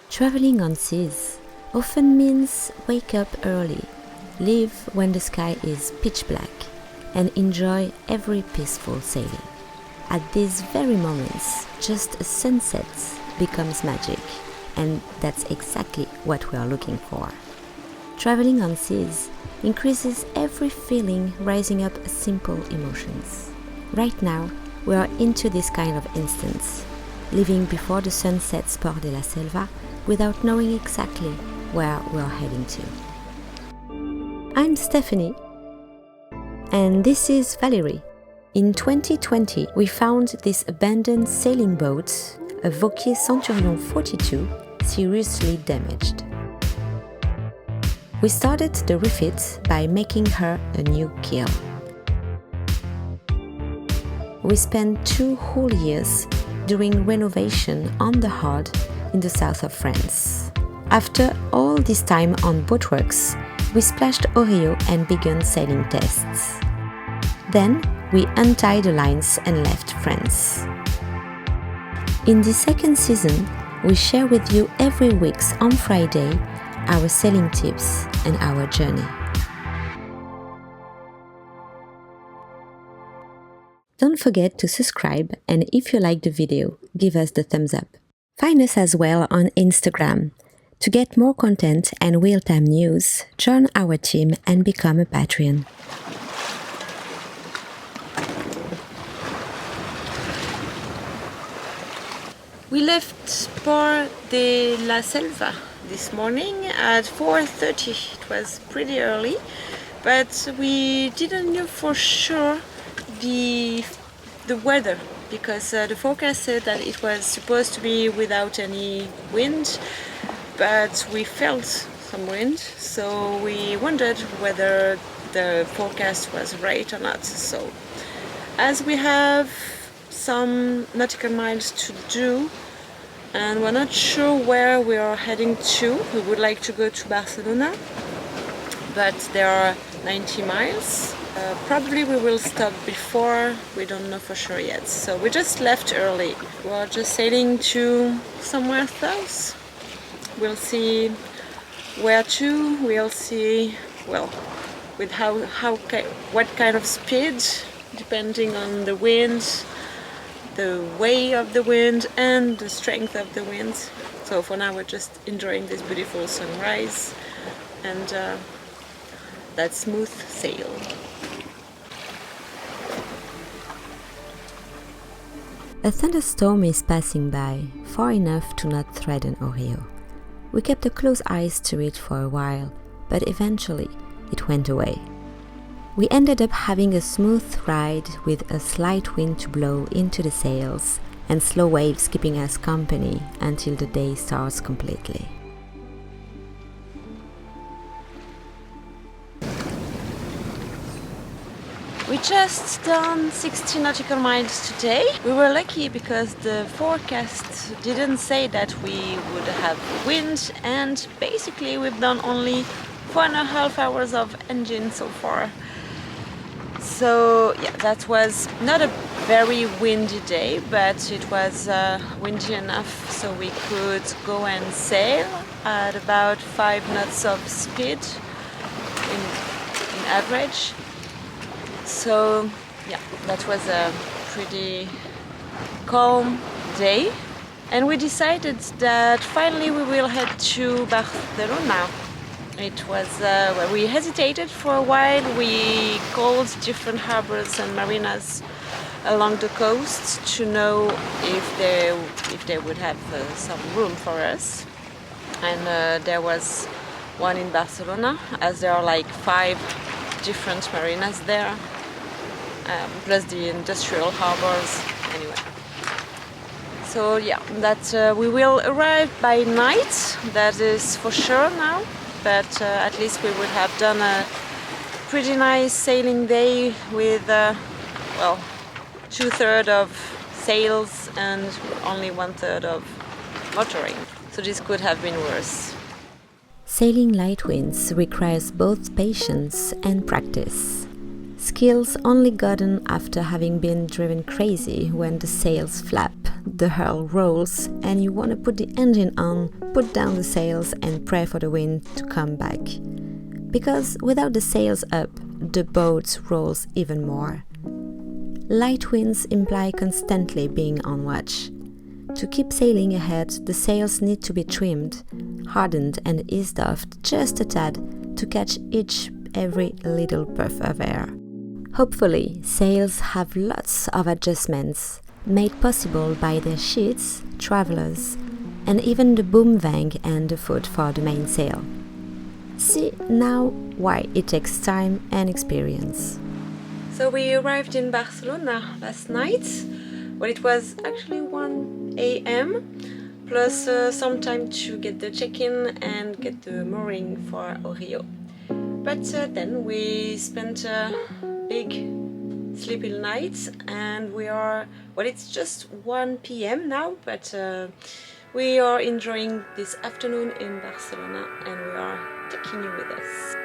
Traveling on seas often means wake up early, leave when the sky is pitch black, and enjoy every peaceful sailing. At these very moments, just a sunset becomes magic, and that's exactly what we are looking for. Traveling on seas increases every feeling, rising up simple emotions. Right now, we are into this kind of instance, living before the sunset Port de la Selva without knowing exactly where we are heading to. I'm Stéphanie, and this is Valéry. In 2020, we found this abandoned sailing boat, a Vauquier Centurion 42, seriously damaged. We started the refit by making her a new keel. We spent 2 whole years doing renovation on the Holà in the south of France. After all this time on boatworks, we splashed Oriyo and began sailing tests. Then we untied the lines and left France. In the second season, we share with you every week on Friday our sailing tips and our journey. Don't forget to subscribe, and if you like the video, give us the thumbs up. Find us as well on Instagram. To get more content and real-time news, join our team and become a Patreon. We left Port de la Selva this morning at 4:30. It was pretty early, but we didn't know for sure the weather, because the forecast said that it was supposed to be without any wind, but we felt some wind, so we wondered whether the forecast was right or not. So as we have some nautical miles to do and we're not sure where we are heading to, we would like to go to Barcelona, but there are 90 miles. Probably we will stop before, we don't know for sure yet. So we just left early. We're just sailing to somewhere else. We'll see where to, we'll see, well, with what kind of speed, depending on the wind, the way of the wind and the strength of the wind. So for now we're just enjoying this beautiful sunrise and that smooth sail. A thunderstorm is passing by, far enough to not threaten Oriyo. We kept a close eye to it for a while, but eventually it went away. We ended up having a smooth ride with a slight wind to blow into the sails and slow waves keeping us company until the day starts completely. We just done 60 nautical miles today. We were lucky because the forecast didn't say that we would have wind, and basically we've done only 4.5 hours of engine so far. So yeah, that was not a very windy day, but it was windy enough so we could go and sail at about 5 knots of speed in average. So yeah, that was a pretty calm day, and we decided that finally we will head to Barcelona. It was well, we hesitated for a while. We called different harbors and marinas along the coast to know if they would have some room for us, and there was one in Barcelona, as there are like 5 different marinas there. Plus the industrial harbors, anyway. So yeah, that we will arrive by night, that is for sure now, but at least we would have done a pretty nice sailing day with, well, 2/3 of sails and only 1/3 of motoring. So this could have been worse. Sailing light winds requires both patience and practice. Skills only gotten after having been driven crazy when the sails flap the hull rolls and you want to put the engine on, put down the sails and pray for the wind to come back. Because without the sails up, the boat rolls even more. Light winds imply constantly being on watch. To keep sailing ahead, the sails need to be trimmed, hardened and eased off just a tad to catch every little puff of air. Hopefully, sails have lots of adjustments, made possible by their sheets, travelers, and even the boom vang and the foot for the mainsail. See now why it takes time and experience. So we arrived in Barcelona last night. Well, it was actually 1 a.m. plus some time to get the check-in and get the mooring for Oriyo. But then we spent a big sleepy night and we are, well, it's just 1 p.m. now, but we are enjoying this afternoon in Barcelona and we are taking you with us.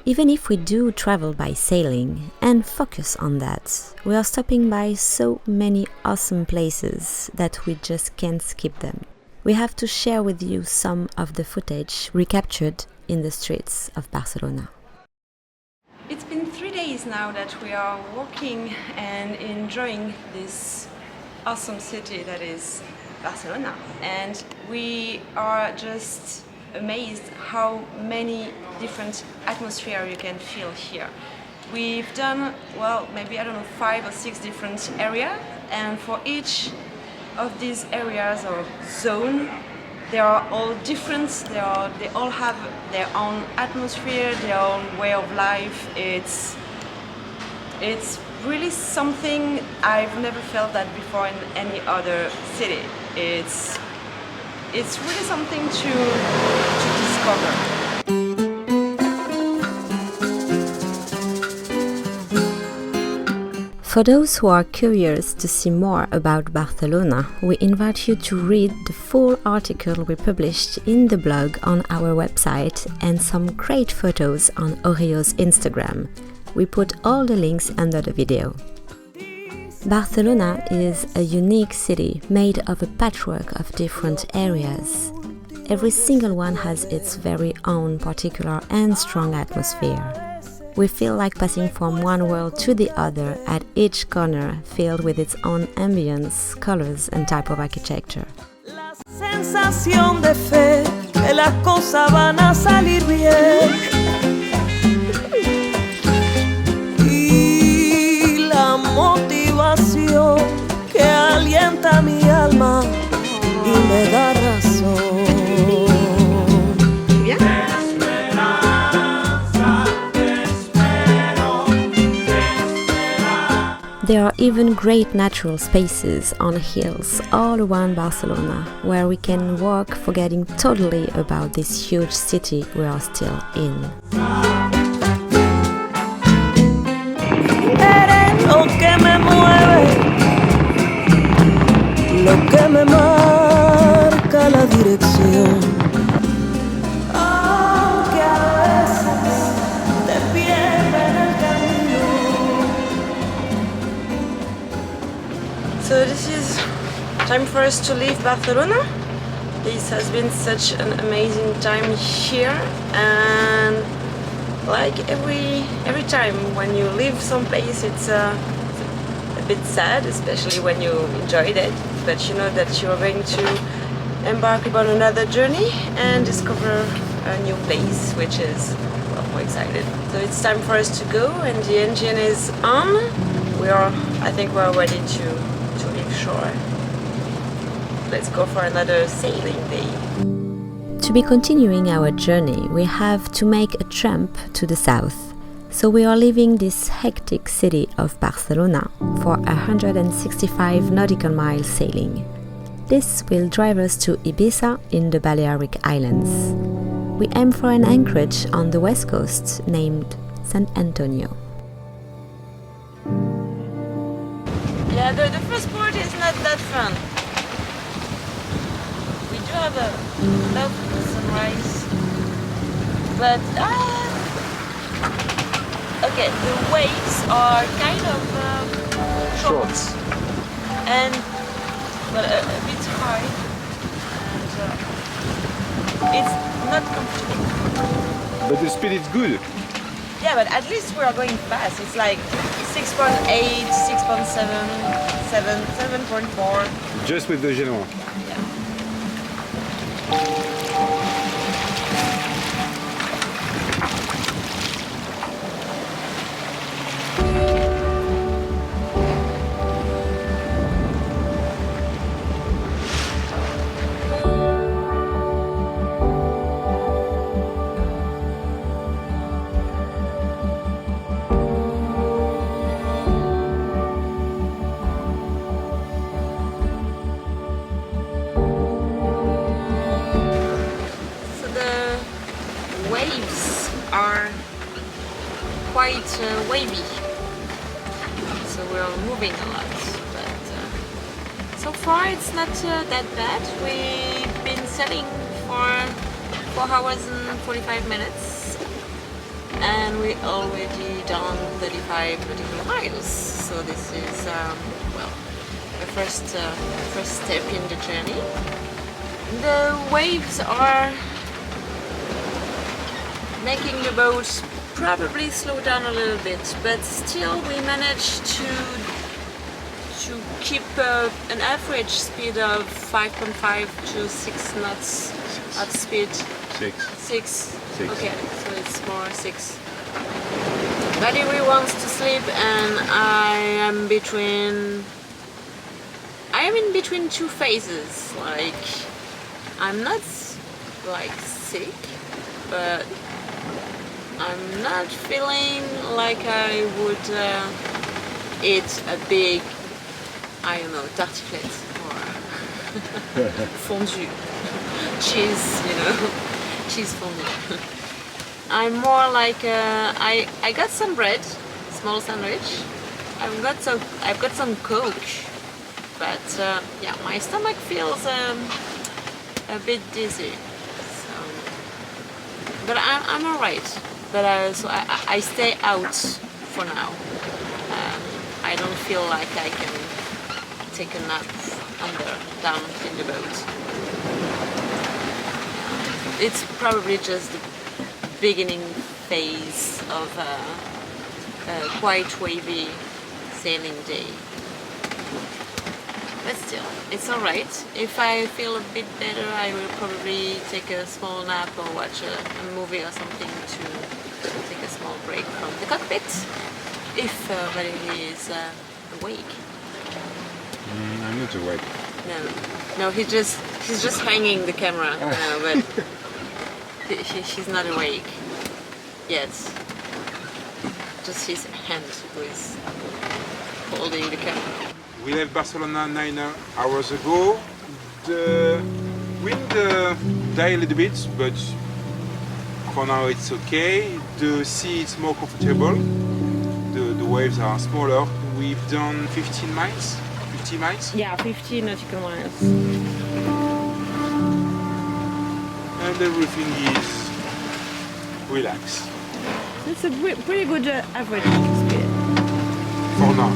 Even if we do travel by sailing and focus on that, we are stopping by so many awesome places that we just can't skip them. We have to share with you some of the footage recaptured in the streets of Barcelona. It's been 3 days now that we are walking and enjoying this awesome city that is Barcelona, and we are just amazed how many different atmosphere you can feel here. We've done, well, maybe, I don't know, 5 or 6 different areas, and for each of these areas or zone, they are all different, they all have their own atmosphere, their own way of life. It's really something I've never felt that before in any other city. It's really something to discover. For those who are curious to see more about Barcelona, we invite you to read the full article we published in the blog on our website and some great photos on Oriyo's Instagram. We put all the links under the video. Barcelona is a unique city made of a patchwork of different areas. Every single one has its very own particular and strong atmosphere. We feel like passing from one world to the other at each corner, filled with its own ambience, colors and type of architecture. La sensación de fe que las cosas van a salir bien. Y la motivación que alienta mi alma y me da razón. There are even great natural spaces on hills all around Barcelona where we can walk forgetting totally about this huge city we are still in. Eres lo que me mueve, lo que me marca la dirección. Aunque a veces te pierda en el camino. So this is time for us to leave Barcelona. This has been such an amazing time here, and like every time when you leave some place, it's a bit sad, especially when you enjoyed it, but you know that you're going to embark upon another journey and discover a new place, which is, well, more excited. So it's time for us to go, and the engine is on. I think we're ready to leave shore. Let's go for another sailing day. To be continuing our journey, we have to make a tramp to the south. So we are leaving this hectic city of Barcelona for 165 nautical miles sailing. This will drive us to Ibiza in the Balearic Islands. We aim for an anchorage on the west coast named San Antonio. Yeah, the first port is not that fun. We do have a lovely sunrise, but okay, the waves are kind of short and well, a bit high, and it's not comfortable. But the speed is good. Yeah, but at least we are going fast. It's like 6.8, 6.7, 7, 7.4. Just with the Genoa. Yeah. Waves are quite wavy, so we're moving a lot, but so far it's not that bad. We've been sailing for 4 hours and 45 minutes and we already done 35 nautical miles, so this is well, the first step in the journey. The waves are making the boat probably slow down a little bit, but still we managed to keep an average speed of 5.5 to 6 knots of speed. 6. Okay, so it's more 6. Valéry wants to sleep, and I am in between two phases. Like, I'm not like sick, but I'm not feeling like I would eat a big, I don't know, tartiflette or fondue, cheese, you know, cheese fondue. I'm more like I got some bread, small sandwich. I've got some Coke, but yeah, my stomach feels a bit dizzy. So, but I'm alright. But so I stay out for now. I don't feel like I can take a nap down in the boat. It's probably just the beginning phase of a quite wavy sailing day. But still, it's alright. If I feel a bit better, I will probably take a small nap or watch a movie or something to take a small break from the cockpit, if Valéry is awake. I'm not awake. No, he's just hanging the camera, but he's not awake yet. Just his hand who is holding the camera. We left Barcelona 9 hours ago. The wind died a little bit, but for now it's okay. The sea is more comfortable. The waves are smaller. We've done 15 miles. 50 miles? Yeah, 50 nautical miles. And everything is relaxed. It's a pretty good average speed. For now.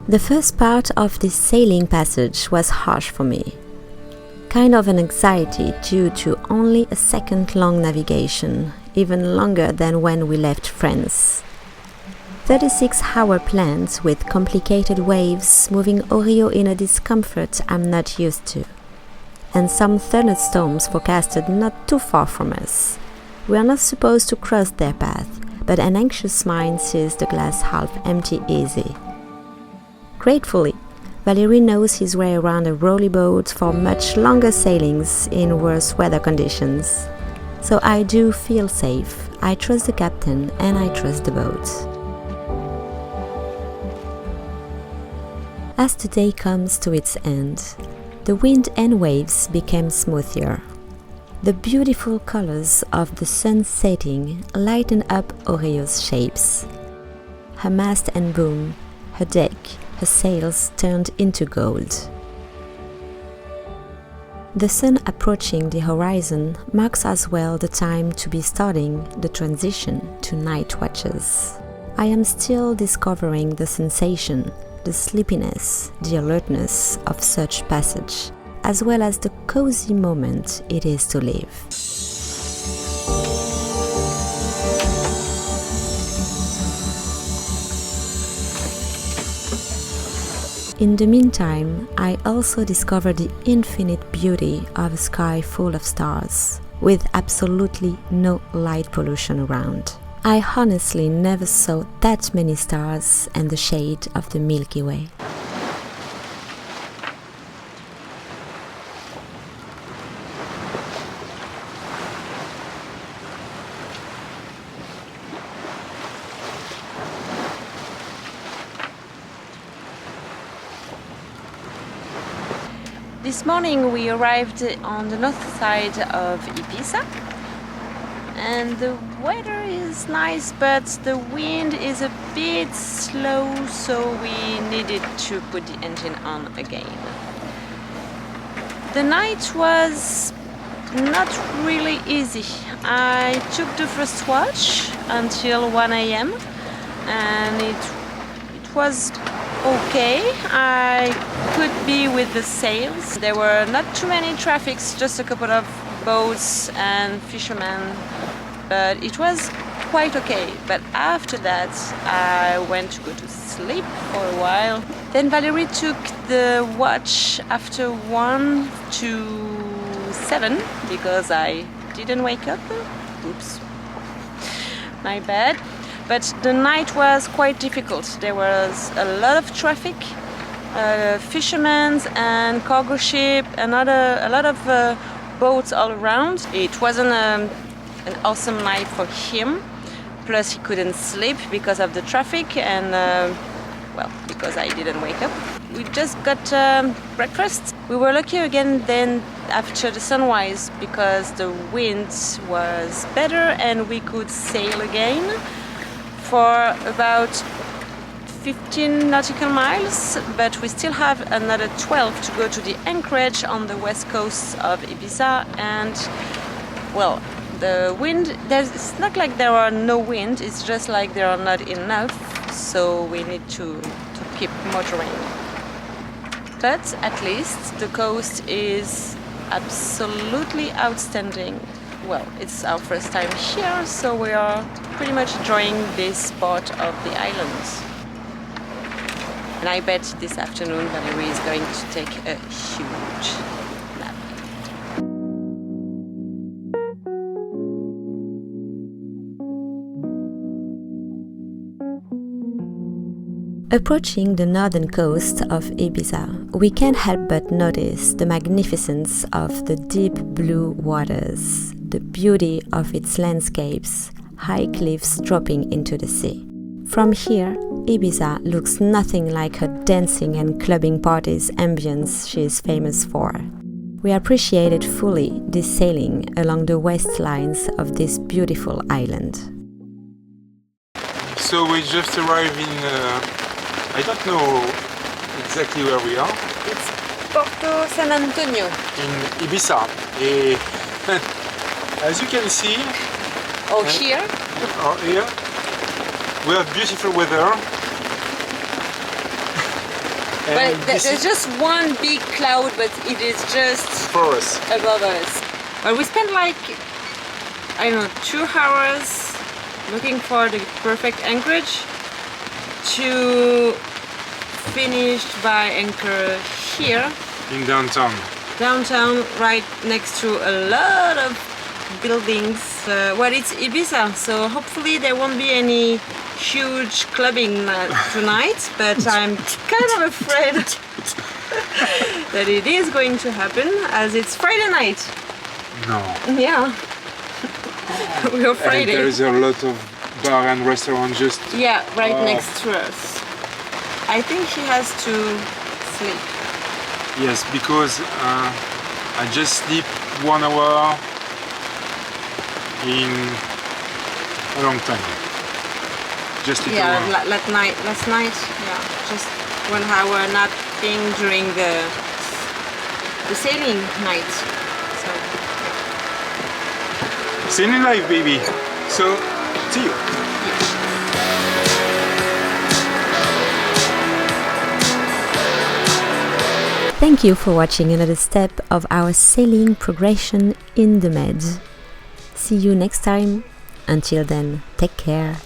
The first part of this sailing passage was harsh for me. Kind of an anxiety due to only a second-long navigation, even longer than when we left France. 36-hour plans with complicated waves moving Oriyo in a discomfort I'm not used to. And some thunderstorms forecasted not too far from us. We are not supposed to cross their path, but an anxious mind sees the glass half empty easy. Gratefully, Valéry knows his way around a rolly boat for much longer sailings in worse weather conditions. So I do feel safe, I trust the captain and I trust the boat. As the day comes to its end, the wind and waves became smoother. The beautiful colors of the sun setting lighten up Oriyo's shapes. Her mast and boom, her deck, her sails turned into gold. The sun approaching the horizon marks as well the time to be starting the transition to night watches. I am still discovering the sensation, the sleepiness, the alertness of such passage, as well as the cozy moment it is to live. In the meantime, I also discovered the infinite beauty of a sky full of stars, with absolutely no light pollution around. I honestly never saw that many stars and the shade of the Milky Way. This morning we arrived on the north side of Ibiza, and the weather is nice, but the wind is a bit slow, so we needed to put the engine on again. The night was not really easy. I took the first watch until 1 a.m. and it was okay. I could be with the sails. There were not too many traffics, just a couple of boats and fishermen, but it was quite okay. But after that I went to go to sleep for a while. Then Valéry took the watch after 1 to 7 because I didn't wake up. Oops, my bad. But the night was quite difficult. There was a lot of traffic, fishermen and cargo ship, a lot of boats all around. It wasn't an awesome night for him. Plus he couldn't sleep because of the traffic and, well, because I didn't wake up. We just got breakfast. We were lucky again then after the sunrise because the wind was better and we could sail again for about 15 nautical miles, but we still have another 12 to go to the anchorage on the west coast of Ibiza. And well, the wind, it's not like there are no wind, it's just like there are not enough, so we need to keep motoring. But at least the coast is absolutely outstanding. Well, it's our first time here, so we are pretty much enjoying this part of the island. And I bet this afternoon Valéry is going to take a huge nap. Approaching the northern coast of Ibiza, we can't help but notice the magnificence of the deep blue waters, the beauty of its landscapes, high cliffs dropping into the sea. From here, Ibiza looks nothing like her dancing and clubbing parties ambience she is famous for. We appreciated fully this sailing along the waistlines of this beautiful island. So we just arrived in, I don't know exactly where we are. It's Porto San Antonio. In Ibiza. As you can see, Here, we have beautiful weather. But And this there's is just one big cloud, but it is just for us. above us. But we spent like, I don't know, 2 hours looking for the perfect anchorage to finish by anchor here, In downtown. downtown, right next to a lot of buildings. Well, it's Ibiza, so hopefully there won't be any huge clubbing tonight, but I'm kind of afraid that it is going to happen as it's Friday night. No. Yeah. We're And Friday. there is a lot of bar and restaurant just. Yeah, right Oh. next to us. I think she has to sleep. Yes, because I just sleep 1 hour in a long time. Just little Yeah, one. last night, yeah, just 1 hour napping during the sailing night. So Sailing life, baby. So, see you. Thank you for watching another step of our sailing progression in the Med. See you next time. Until then, take care.